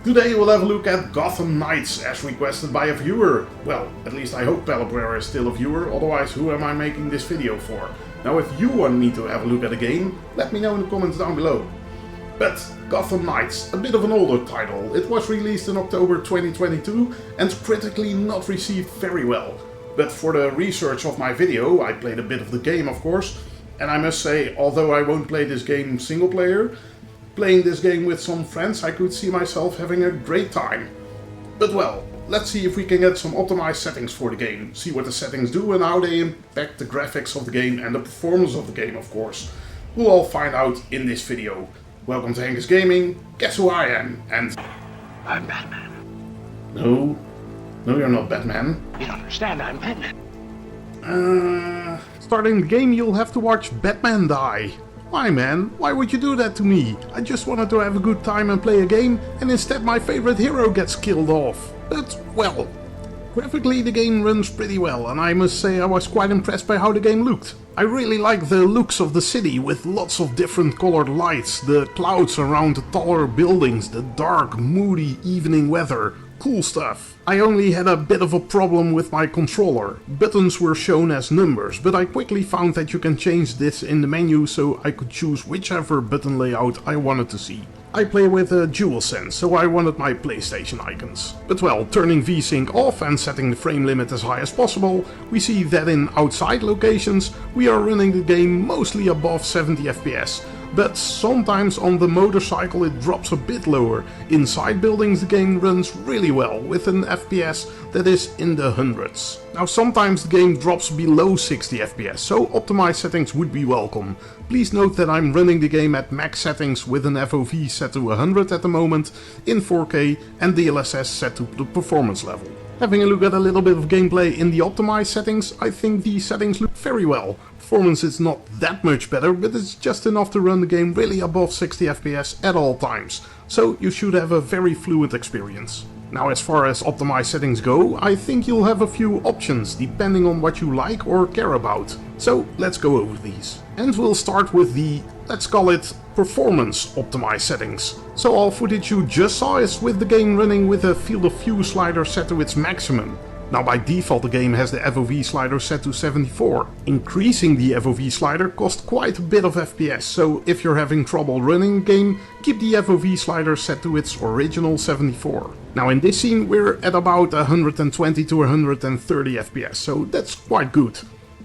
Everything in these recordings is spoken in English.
Today we'll have a look at Gotham Knights as requested by a viewer. Well, at least I hope Palabrera is still a viewer, otherwise who am I making this video for? Now if you want me to have a look at a game, let me know in the comments down below. But Gotham Knights, a bit of an older title. It was released in October 2022 and critically not received very well. But for the research of my video, I played a bit of the game of course, and I must say, although I won't play this game single player, playing this game with some friends I could see myself having a great time. But well, let's see if we can get some optimized settings for the game, see what the settings do and how they impact the graphics of the game and the performance of the game of course. We'll all find out in this video. Welcome to Hank's Gaming, guess who I am, and... I'm Batman. No, you're not Batman. You don't understand, I'm Batman. Starting the game you'll have to watch Batman die. Why man, why would you do that to me? I just wanted to have a good time and play a game, and instead my favorite hero gets killed off. But, well, graphically the game runs pretty well, and I must say I was quite impressed by how the game looked. I really like the looks of the city with lots of different colored lights, the clouds around the taller buildings, the dark, moody evening weather. Cool stuff. I only had a bit of a problem with my controller. Buttons were shown as numbers, but I quickly found that you can change this in the menu so I could choose whichever button layout I wanted to see. I play with a DualSense, so I wanted my PlayStation icons. But well, turning VSync off and setting the frame limit as high as possible, we see that in outside locations we are running the game mostly above 70 FPS. But sometimes on the motorcycle it drops a bit lower. Inside buildings the game runs really well, with an FPS that is in the hundreds. Now sometimes the game drops below 60 FPS, so optimized settings would be welcome. Please note that I'm running the game at max settings with an FOV set to 100 at the moment, in 4K and DLSS set to the performance level. Having a look at a little bit of gameplay in the optimized settings, I think these settings look very well. Performance is not that much better, but it's just enough to run the game really above 60 FPS at all times. So you should have a very fluid experience. Now as far as optimized settings go, I think you'll have a few options depending on what you like or care about. So let's go over these. And we'll start with the, let's call it, performance optimized settings. So all footage you just saw is with the game running with a field of view slider set to its maximum. Now by default the game has the FOV slider set to 74. Increasing the FOV slider costs quite a bit of FPS, so if you're having trouble running the game, keep the FOV slider set to its original 74. Now in this scene we're at about 120 to 130 FPS, so that's quite good.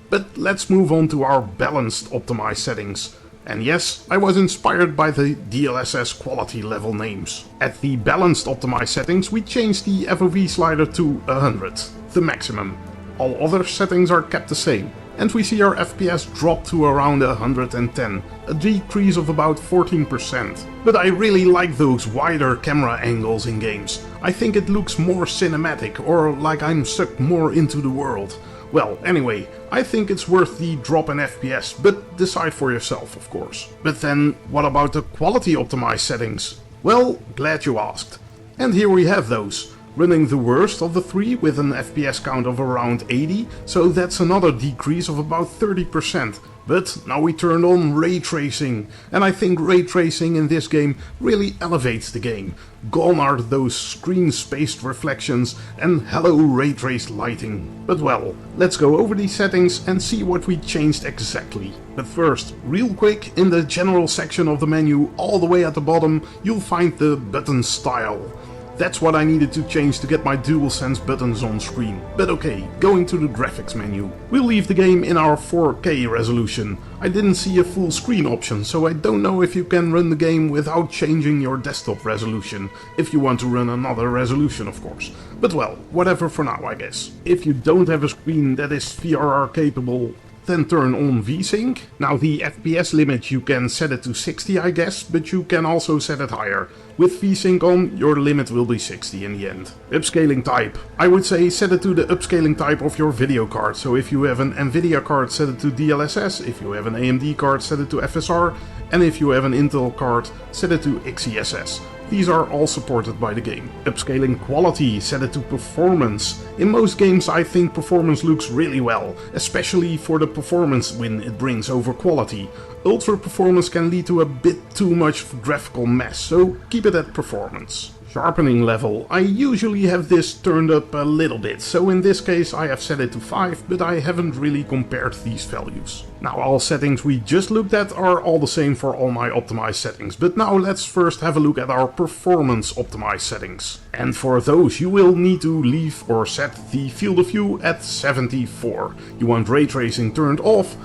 But let's move on to our balanced optimized settings. And yes, I was inspired by the DLSS quality level names. At the balanced optimized settings we changed the FOV slider to 100, the maximum. All other settings are kept the same. And we see our FPS drop to around 110, a decrease of about 14%. But I really like those wider camera angles in games. I think it looks more cinematic, or like I'm sucked more into the world. Well, anyway, I think it's worth the drop in FPS, but decide for yourself, of course. But then, what about the quality optimized settings? Well, glad you asked. And here we have those. Running the worst of the three with an FPS count of around 80, so that's another decrease of about 30%. But now we turned on ray tracing, and I think ray tracing in this game really elevates the game. Gone are those screen-spaced reflections and hello ray traced lighting. But well, let's go over these settings and see what we changed exactly. But first, real quick, in the general section of the menu all the way at the bottom you'll find the button style. That's what I needed to change to get my DualSense buttons on screen. But okay, going to the graphics menu. We'll leave the game in our 4K resolution. I didn't see a full screen option, so I don't know if you can run the game without changing your desktop resolution. If you want to run another resolution, of course. But well, whatever for now, I guess. If you don't have a screen that is VRR capable, then turn on VSync. Now the FPS limit you can set it to 60 I guess, but you can also set it higher. With VSync on, your limit will be 60 in the end. Upscaling type. I would say set it to the upscaling type of your video card. So if you have an Nvidia card, set it to DLSS. If you have an AMD card, set it to FSR. And if you have an Intel card, set it to XeSS. These are all supported by the game. Upscaling quality, set it to performance. In most games I think performance looks really well, especially for the performance win it brings over quality. Ultra performance can lead to a bit too much graphical mess, so keep it at performance. Sharpening level. I usually have this turned up a little bit, so in this case I have set it to 5, but I haven't really compared these values. Now all settings we just looked at are all the same for all my optimized settings, but now let's first have a look at our performance optimized settings. And for those you will need to leave or set the field of view at 74. You want ray tracing turned off.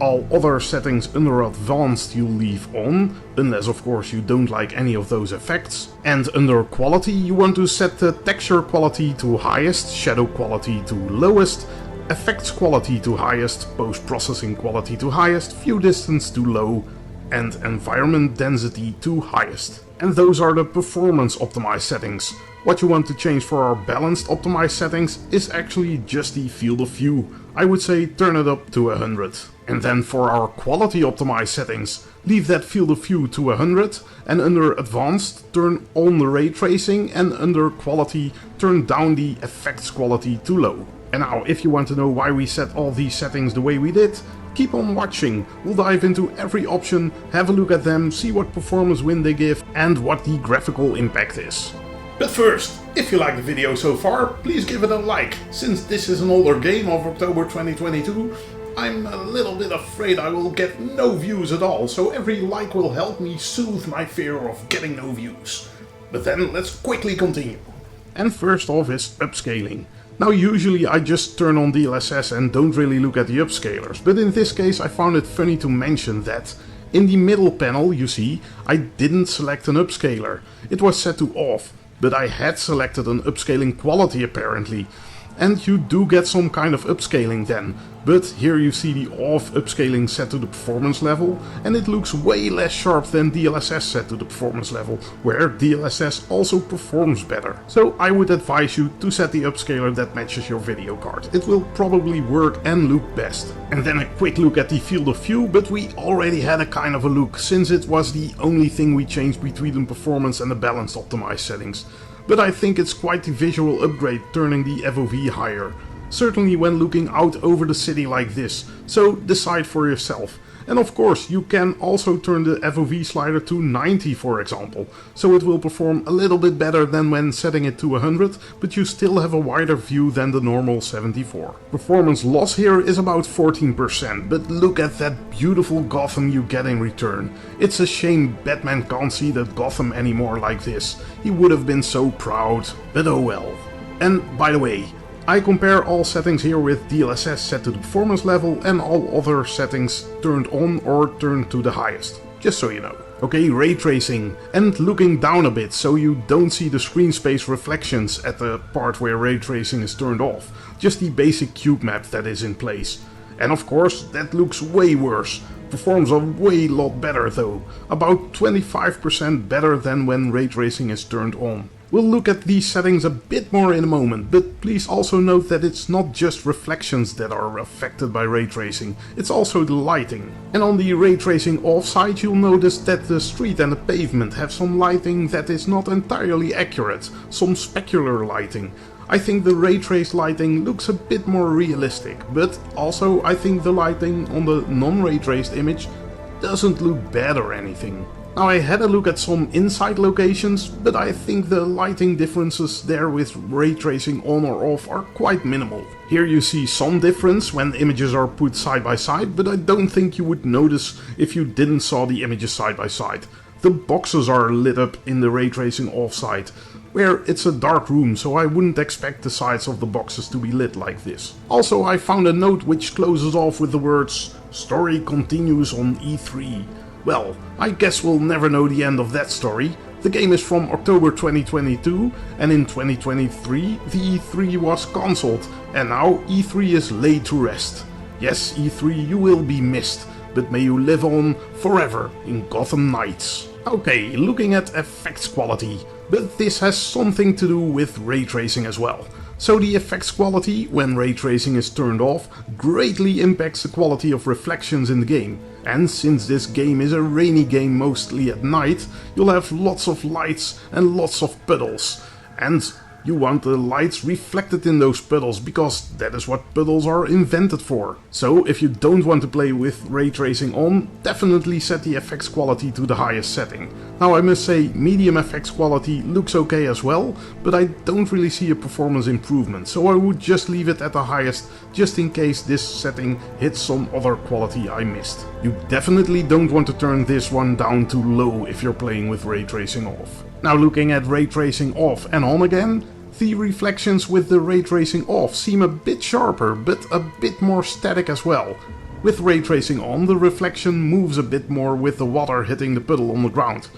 All other settings under advanced you leave on, unless of course you don't like any of those effects. And under quality you want to set the texture quality to highest, shadow quality to lowest, effects quality to highest, post-processing quality to highest, view distance to low, and environment density to highest. And those are the performance optimized settings. What you want to change for our balanced optimized settings is actually just the field of view. I would say turn it up to 100. And then for our quality optimized settings, leave that field of view to 100, and under advanced turn on the ray tracing, and under quality turn down the effects quality to low. And now if you want to know why we set all these settings the way we did, keep on watching. We'll dive into every option, have a look at them, see what performance win they give and what the graphical impact is. But first, if you like the video so far, please give it a like. Since this is an older game of October 2022, I'm a little bit afraid I will get no views at all, so every like will help me soothe my fear of getting no views. But then let's quickly continue. And first off is upscaling. Now usually I just turn on DLSS and don't really look at the upscalers, but in this case I found it funny to mention that in the middle panel you see I didn't select an upscaler. It was set to off, but I had selected an upscaling quality apparently. And you do get some kind of upscaling then, but here you see the off upscaling set to the performance level, and it looks way less sharp than DLSS set to the performance level, where DLSS also performs better. So I would advise you to set the upscaler that matches your video card. It will probably work and look best. And then a quick look at the field of view, but we already had a kind of a look, since it was the only thing we changed between the performance and the balanced optimized settings. But I think it's quite the visual upgrade turning the FOV higher. Certainly when looking out over the city like this, so decide for yourself. And of course you can also turn the FOV slider to 90 for example, so it will perform a little bit better than when setting it to 100, but you still have a wider view than the normal 74. Performance loss here is about 14%, but look at that beautiful Gotham you get in return. It's a shame Batman can't see that Gotham anymore like this. He would have been so proud, but oh well. And by the way, I compare all settings here with DLSS set to the performance level and all other settings turned on or turned to the highest, just so you know. Okay, ray tracing, and looking down a bit so you don't see the screen space reflections at the part where ray tracing is turned off, just the basic cube map that is in place. And of course that looks way worse, performs a way lot better though, about 25% better than when ray tracing is turned on. We'll look at these settings a bit more in a moment, but please also note that it's not just reflections that are affected by ray tracing, it's also the lighting. And on the ray tracing off side you'll notice that the street and the pavement have some lighting that is not entirely accurate, some specular lighting. I think the ray trace lighting looks a bit more realistic, but also I think the lighting on the non-ray traced image doesn't look bad or anything. Now I had a look at some inside locations, but I think the lighting differences there with ray tracing on or off are quite minimal. Here you see some difference when images are put side by side, but I don't think you would notice if you didn't saw the images side by side. The boxes are lit up in the ray tracing off side, where it's a dark room, so I wouldn't expect the sides of the boxes to be lit like this. Also I found a note which closes off with the words "Story continues on E3. Well, I guess we'll never know the end of that story. The game is from October 2022, and in 2023 the E3 was cancelled, and now E3 is laid to rest. Yes, E3, you will be missed, but may you live on forever in Gotham Knights. Okay, looking at effects quality, but this has something to do with ray tracing as well. So the effects quality, when ray tracing is turned off, greatly impacts the quality of reflections in the game. And since this game is a rainy game mostly at night, you'll have lots of lights and lots of puddles. And You want the lights reflected in those puddles, because that is what puddles are invented for. So if you don't want to play with ray tracing on, definitely set the FX quality to the highest setting. Now I must say, medium FX quality looks okay as well, but I don't really see a performance improvement, so I would just leave it at the highest, just in case this setting hits some other quality I missed. You definitely don't want to turn this one down to low if you're playing with ray tracing off. Now looking at ray tracing off and on again, the reflections with the ray tracing off seem a bit sharper, but a bit more static as well. With ray tracing on, the reflection moves a bit more with the water hitting the puddle on the ground.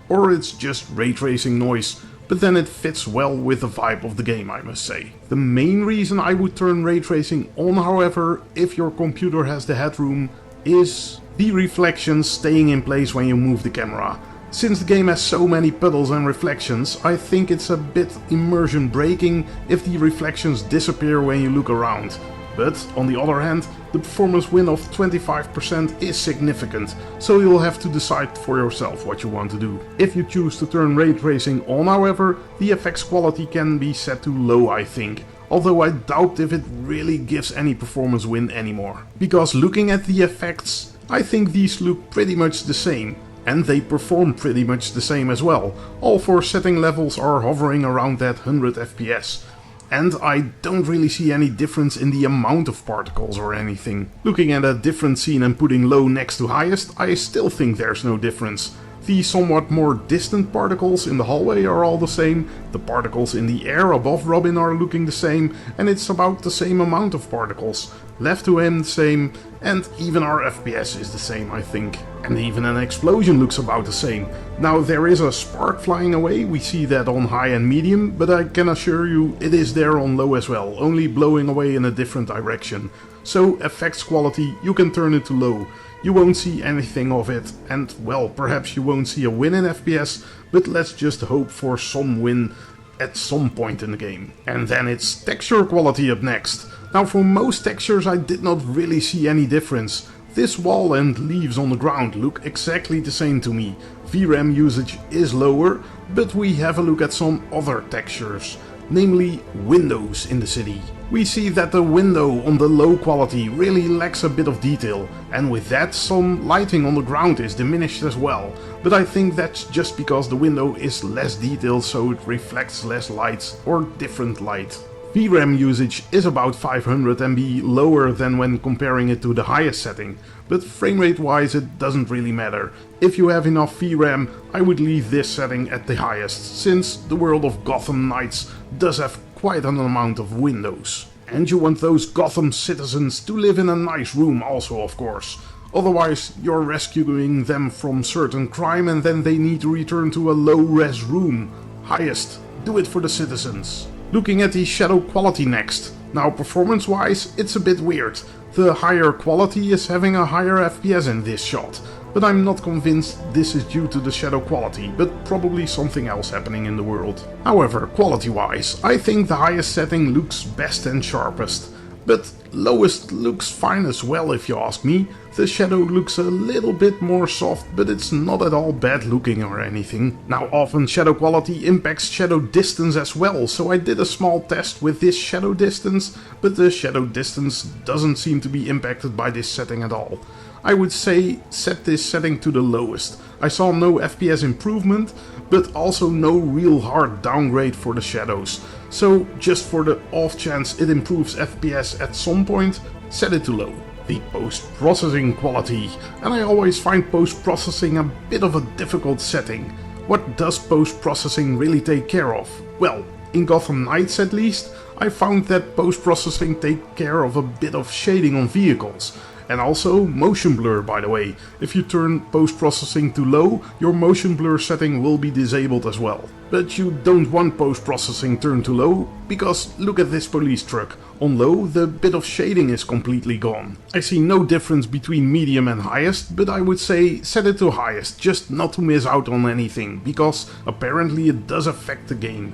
Or it's just ray tracing noise, but then it fits well with the vibe of the game, I must say. The main reason I would turn ray tracing on, however, if your computer has the headroom, is the reflections staying in place when you move the camera. Since the game has so many puddles and reflections, I think it's a bit immersion breaking if the reflections disappear when you look around. But on the other hand, the performance win of 25% is significant, so you'll have to decide for yourself what you want to do. If you choose to turn ray tracing on, however, the FX quality can be set to low, I think. Although I doubt if it really gives any performance win anymore. Because looking at the effects, I think these look pretty much the same. And they perform pretty much the same as well. All four setting levels are hovering around that 100 FPS. And I don't really see any difference in the amount of particles or anything. Looking at a different scene and putting low next to highest, I still think there's no difference. The somewhat more distant particles in the hallway are all the same, the particles in the air above Robin are looking the same, and it's about the same amount of particles. Left to him the same, and even our FPS is the same, I think. And even an explosion looks about the same. Now there is a spark flying away, we see that on high and medium, but I can assure you it is there on low as well, only blowing away in a different direction. So effects quality, you can turn it to low. You won't see anything of it, and well, perhaps you won't see a win in FPS, but let's just hope for some win at some point in the game. And then it's texture quality up next. Now for most textures I did not really see any difference. This wall and leaves on the ground look exactly the same to me. VRAM usage is lower, but we have a look at some other textures, namely windows in the city. We see that the window on the low quality really lacks a bit of detail, and with that some lighting on the ground is diminished as well. But I think that's just because the window is less detailed, so it reflects less light or different light. VRAM usage is about 500 MB lower than when comparing it to the highest setting, but framerate wise it doesn't really matter. If you have enough VRAM, I would leave this setting at the highest, since the world of Gotham Knights does have quite an amount of windows. And you want those Gotham citizens to live in a nice room also, of course. Otherwise you're rescuing them from certain crime and then they need to return to a low-res room. Highest, do it for the citizens. Looking at the shadow quality next. Now performance wise it's a bit weird. The higher quality is having a higher FPS in this shot, but I'm not convinced this is due to the shadow quality, but probably something else happening in the world. However, quality wise, I think the highest setting looks best and sharpest. But lowest looks fine as well if you ask me. The shadow looks a little bit more soft, but it's not at all bad looking or anything. Now often shadow quality impacts shadow distance as well, so I did a small test with this shadow distance, but the shadow distance doesn't seem to be impacted by this setting at all. I would say set this setting to the lowest. I saw no FPS improvement, but also no real hard downgrade for the shadows. So just for the off chance it improves FPS at some point, set it to low. The post-processing quality. And I always find post-processing a bit of a difficult setting. What does post-processing really take care of? Well, in Gotham Knights at least, I found that post-processing takes care of a bit of shading on vehicles. And also motion blur, by the way. If you turn post-processing to low, your motion blur setting will be disabled as well. But you don't want post-processing turned to low, because look at this police truck. On low, the bit of shading is completely gone. I see no difference between medium and highest, but I would say set it to highest, just not to miss out on anything, because apparently it does affect the game.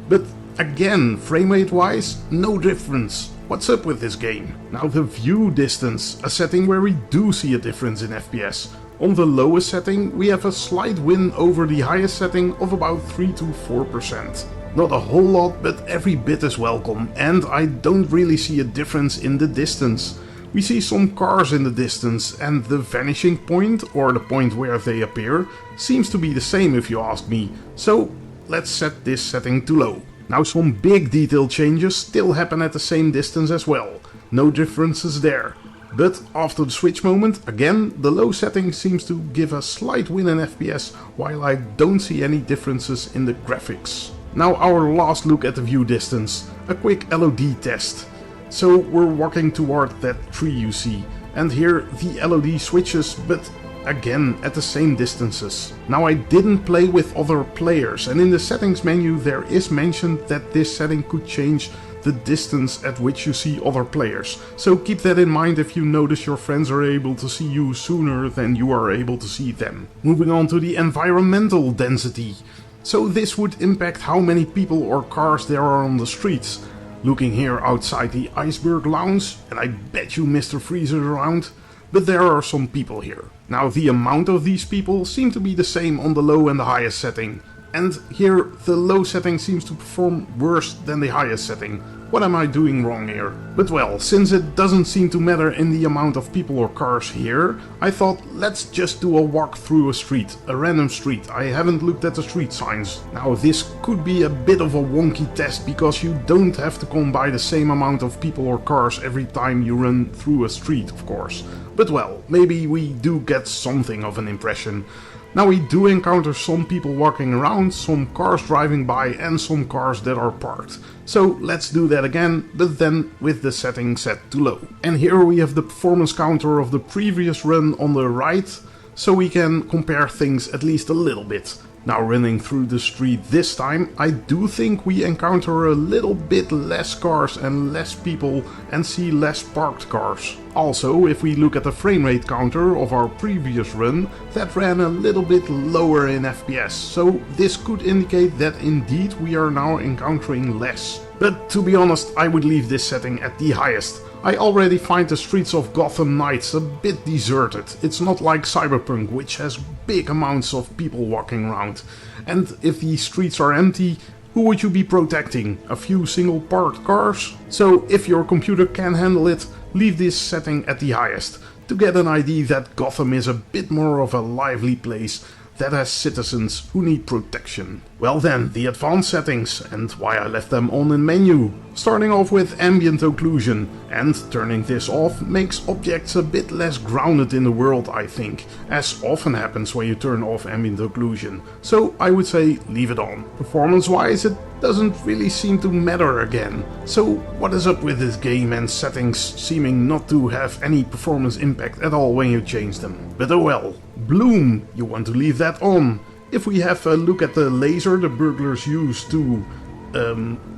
But again, framerate wise, no difference. What's up with this game? Now the view distance, a setting where we do see a difference in FPS. On the lowest setting we have a slight win over the highest setting of about 3 to 4%. Not a whole lot, but every bit is welcome, and I don't really see a difference in the distance. We see some cars in the distance, and the vanishing point, or the point where they appear, seems to be the same if you ask me, so let's set this setting to low. Now some big detail changes still happen at the same distance as well, no differences there. But after the switch moment, again, the low setting seems to give a slight win in FPS, while I don't see any differences in the graphics. Now our last look at the view distance, a quick LOD test. So we're walking toward that tree you see, and here the LOD switches, but again at the same distances. Now I didn't play with other players, and in the settings menu there is mentioned that this setting could change the distance at which you see other players. So keep that in mind if you notice your friends are able to see you sooner than you are able to see them. Moving on to the environmental density. So this would impact how many people or cars there are on the streets. Looking here outside the Iceberg Lounge, and I bet you Mr. Freeze is around, but there are some people here. Now the amount of these people seem to be the same on the low and the highest setting. And here the low setting seems to perform worse than the highest setting. What am I doing wrong here? But well, since it doesn't seem to matter in the amount of people or cars here, I thought let's just do a walk through a street, a random street. I haven't looked at the street signs. Now this could be a bit of a wonky test because you don't have to come by the same amount of people or cars every time you run through a street, of course. But well, maybe we do get something of an impression. Now we do encounter some people walking around, some cars driving by and some cars that are parked. So let's do that again, but then with the setting set to low. And here we have the performance counter of the previous run on the right, so we can compare things at least a little bit. Now running through the street this time, I do think we encounter a little bit less cars and less people and see less parked cars. Also, if we look at the frame rate counter of our previous run, that ran a little bit lower in FPS, so this could indicate that indeed we are now encountering less. But to be honest, I would leave this setting at the highest. I already find the streets of Gotham Knights a bit deserted. It's not like Cyberpunk, which has big amounts of people walking around. And if these streets are empty, who would you be protecting? A few single parked cars? So if your computer can handle it, leave this setting at the highest, to get an idea that Gotham is a bit more of a lively place that has citizens who need protection. Well then, the advanced settings and why I left them on in menu. Starting off with Ambient Occlusion, and turning this off makes objects a bit less grounded in the world, I think, as often happens when you turn off Ambient Occlusion, so I would say leave it on. Performance wise it doesn't really seem to matter again, so what is up with this game and settings seeming not to have any performance impact at all when you change them? But oh well. Bloom, you want to leave that on. If we have a look at the laser the burglars use to,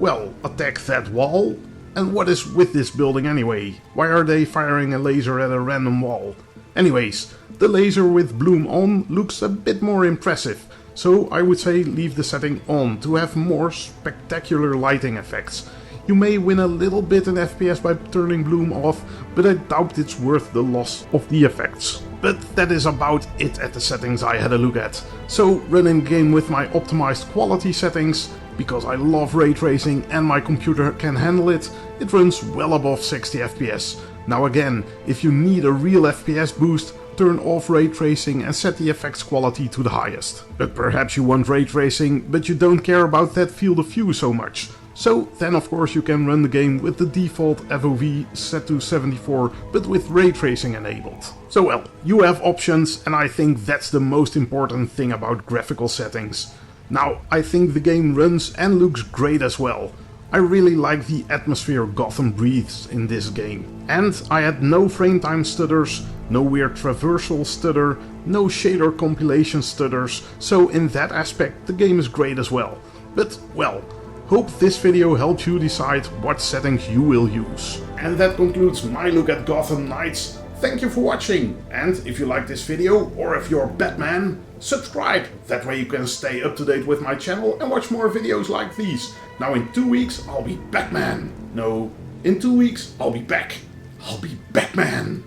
well, attack that wall. And what is with this building anyway? Why are they firing a laser at a random wall? Anyways, the laser with Bloom on looks a bit more impressive, so I would say leave the setting on to have more spectacular lighting effects. You may win a little bit in FPS by turning Bloom off, but I doubt it's worth the loss of the effects. But that is about it at the settings I had a look at. So running the game with my optimized quality settings, because I love ray tracing and my computer can handle it, it runs well above 60 FPS. Now again, if you need a real FPS boost, turn off ray tracing and set the effects quality to the highest. But perhaps you want ray tracing, but you don't care about that field of view so much. So then of course you can run the game with the default FOV set to 74, but with ray tracing enabled. So well, you have options, and I think that's the most important thing about graphical settings. Now, I think the game runs and looks great as well. I really like the atmosphere Gotham breathes in this game. And I had no frame time stutters, no weird traversal stutter, no shader compilation stutters, so in that aspect the game is great as well. But well, hope this video helped you decide what settings you will use. And that concludes my look at Gotham Knights. Thank you for watching, and if you like this video, or if you're Batman, subscribe, that way you can stay up to date with my channel and watch more videos like these. Now in 2 weeks I'll be Batman. No, in 2 weeks I'll be back. I'll be Batman.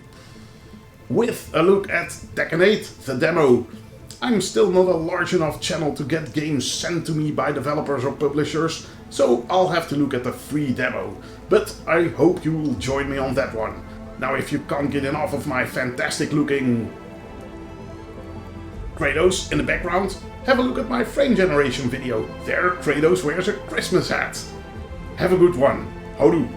With a look at Tekken 8, the demo. I'm still not a large enough channel to get games sent to me by developers or publishers, so I'll have to look at the free demo. But I hope you will join me on that one. Now, if you can't get enough of my fantastic looking Kratos in the background, have a look at my frame generation video. There Kratos wears a Christmas hat. Have a good one. Houdoe.